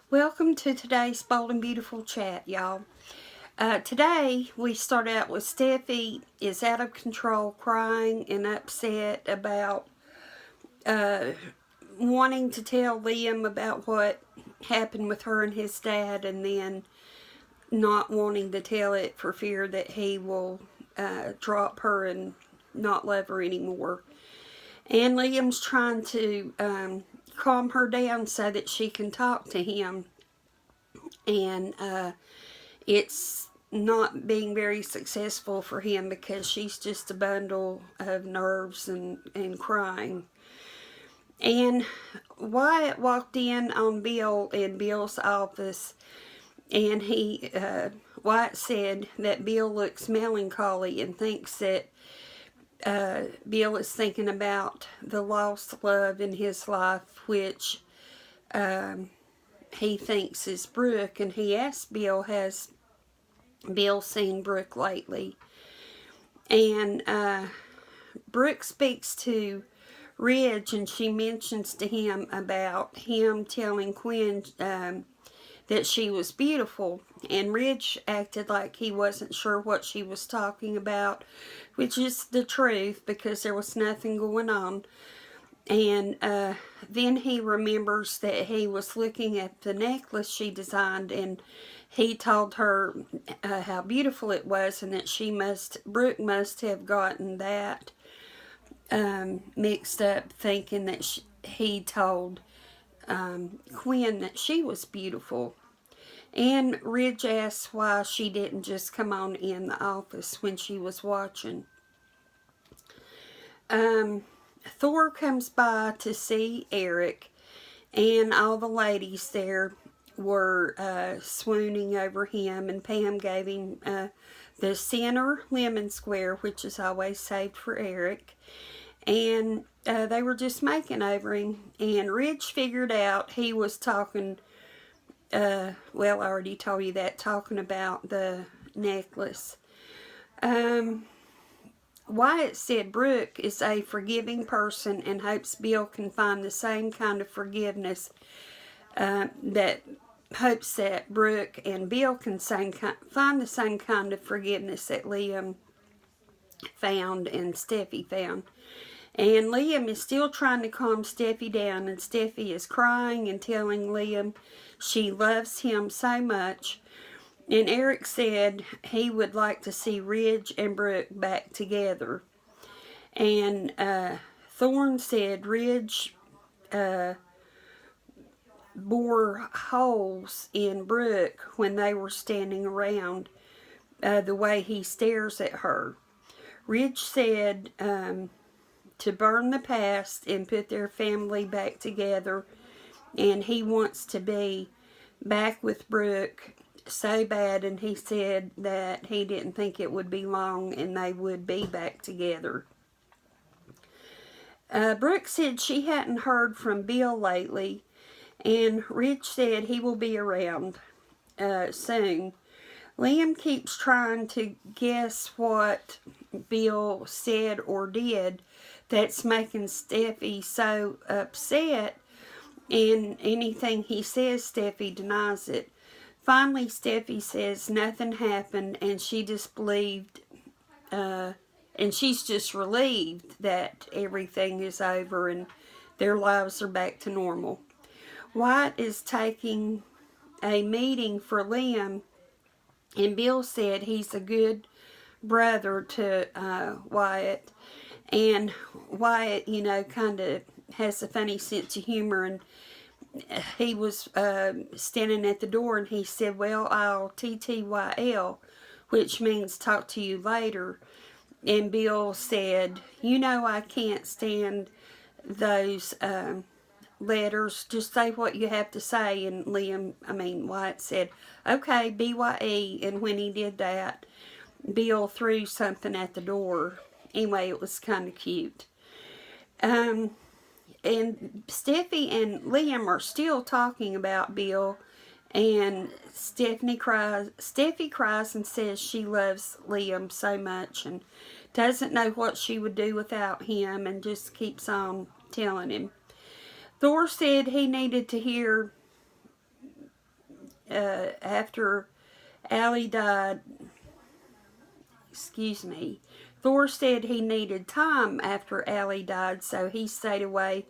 Welcome to today's Bold and Beautiful Chat, y'all. Today, we start out with Steffi is out of control, crying and upset about wanting to tell Liam about what happened with her and his dad, and then not wanting to tell it for fear that he will drop her and not love her anymore. And Liam's trying to calm her down so that she can talk to him. And it's not being very successful for him because she's just a bundle of nerves and crying. And Wyatt walked in on Bill in Bill's office, and Wyatt said that Bill looks melancholy and thinks that Bill is thinking about the lost love in his life, which he thinks is Brooke. And he asked Bill, has Bill seen Brooke lately? And Brooke speaks to Ridge, and she mentions to him about him telling Quinn that she was beautiful, and Ridge acted like he wasn't sure what she was talking about, which is the truth because there was nothing going on. And then he remembers that he was looking at the necklace she designed, and he told her how beautiful it was, and that Brooke must have gotten that mixed up, thinking that he told Quinn that she was beautiful. And Ridge asked why she didn't just come on in the office when she was watching. Thor comes by to see Eric, and all the ladies there were swooning over him, and Pam gave him the center lemon square, which is always saved for Eric. And they were just making over him, and Ridge figured out he was talking, well, I already told you that, talking about the necklace. Wyatt said Brooke is a forgiving person and hopes Bill can find the same kind of forgiveness, that Brooke and Bill can find the same kind of forgiveness that Liam found and Steffi found. And Liam is still trying to calm Steffi down, and Steffi is crying and telling Liam she loves him so much. And Eric said he would like to see Ridge and Brooke back together. And Thorne said Ridge bore holes in Brooke when they were standing around, the way he stares at her. Ridge said to burn the past and put their family back together, and he wants to be back with Brooke so bad, and he said that he didn't think it would be long and they would be back together. Brooke said she hadn't heard from Bill lately, and Rich said he will be around soon. Liam keeps trying to guess what Bill said or did that's making Steffi so upset, and anything he says, Steffi denies it. Finally, Steffi says nothing happened, and she disbelieved, and she's just relieved that everything is over and their lives are back to normal. Wyatt is taking a meeting for Liam, and Bill said he's a good brother to Wyatt. And Wyatt, kind of has a funny sense of humor, and he was standing at the door, and he said, well, I'll TTYL, which means talk to you later. And Bill said, I can't stand those letters. Just say what you have to say. And Wyatt said, okay, BYE. And when he did that, Bill threw something at the door. Anyway, it was kind of cute. And Steffi and Liam are still talking about Bill, and Steffi cries and says she loves Liam so much and doesn't know what she would do without him, and just keeps on telling him. Thor said he needed to hear after Allie died, Thor said he needed time after Allie died, so he stayed away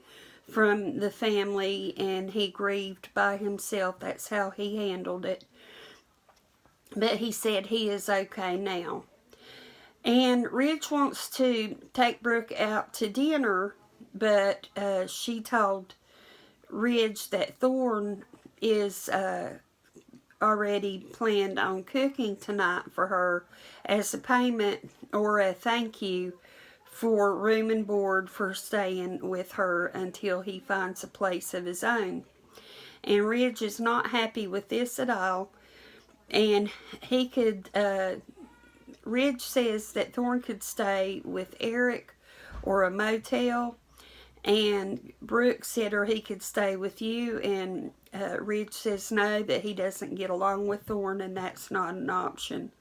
from the family and he grieved by himself. That's how he handled it. But he said he is okay now. And Ridge wants to take Brooke out to dinner, but she told Ridge that Thorne is already planned on cooking tonight for her as a payment or a thank you for room and board for staying with her until he finds a place of his own. And Ridge is not happy with this at all. And Ridge says that Thorne could stay with Eric or a motel. And Brooke said, or he could stay with you. And Ridge says no, that he doesn't get along with Thorne and that's not an option.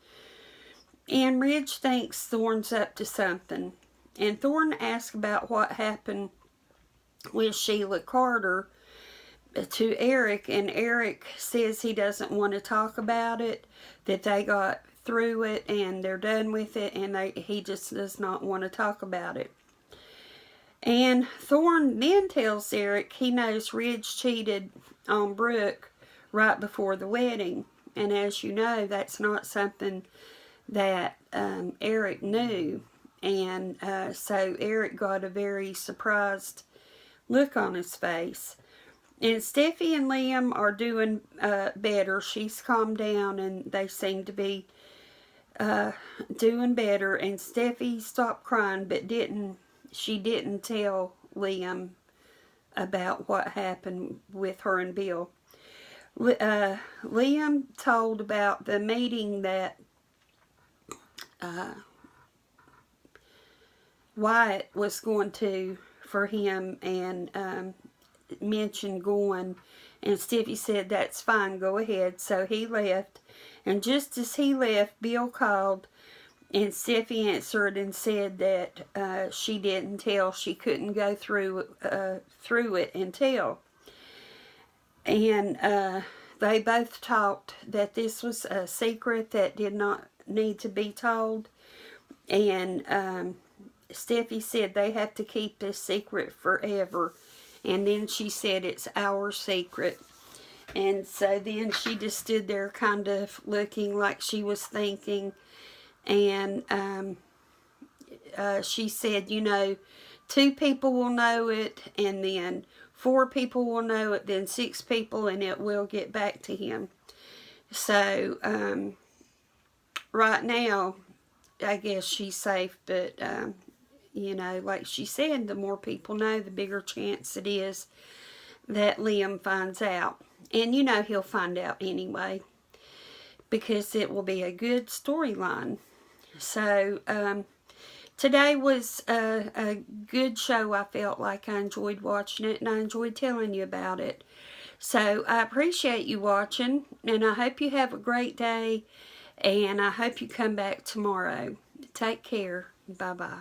And Ridge thinks Thorne's up to something. And Thorne asks about what happened with Sheila Carter to Eric. And Eric says he doesn't want to talk about it, that they got through it and they're done with it, and he just does not want to talk about it. And Thorne then tells Eric he knows Ridge cheated on Brooke right before the wedding. And as you know, that's not something that Eric knew. And so Eric got a very surprised look on his face. And Steffi and Liam are doing better. She's calmed down and they seem to be doing better. And Steffi stopped crying, but she didn't tell Liam about what happened with her and Bill. Liam told about the meeting that Wyatt was going to for him, and mentioned going, and Steffy said that's fine, go ahead. So he left, and just as he left, Bill called, and Steffy answered and said that she didn't tell, she couldn't go through it and tell. And they both talked that this was a secret that did not need to be told. And Steffi said they have to keep this secret forever. And then she said it's our secret. And so then she just stood there kind of looking like she was thinking. And she said, you know, 2 people will know it, and then 4 people will know it, then 6 people, and it will get back to him. So right now, I guess she's safe, but you know, like she said, the more people know, the bigger chance it is that Liam finds out. And you know he'll find out anyway, because it will be a good storyline. So today was a good show. I felt like I enjoyed watching it, and I enjoyed telling you about it. So I appreciate you watching, and I hope you have a great day, and I hope you come back tomorrow. Take care. Bye-bye.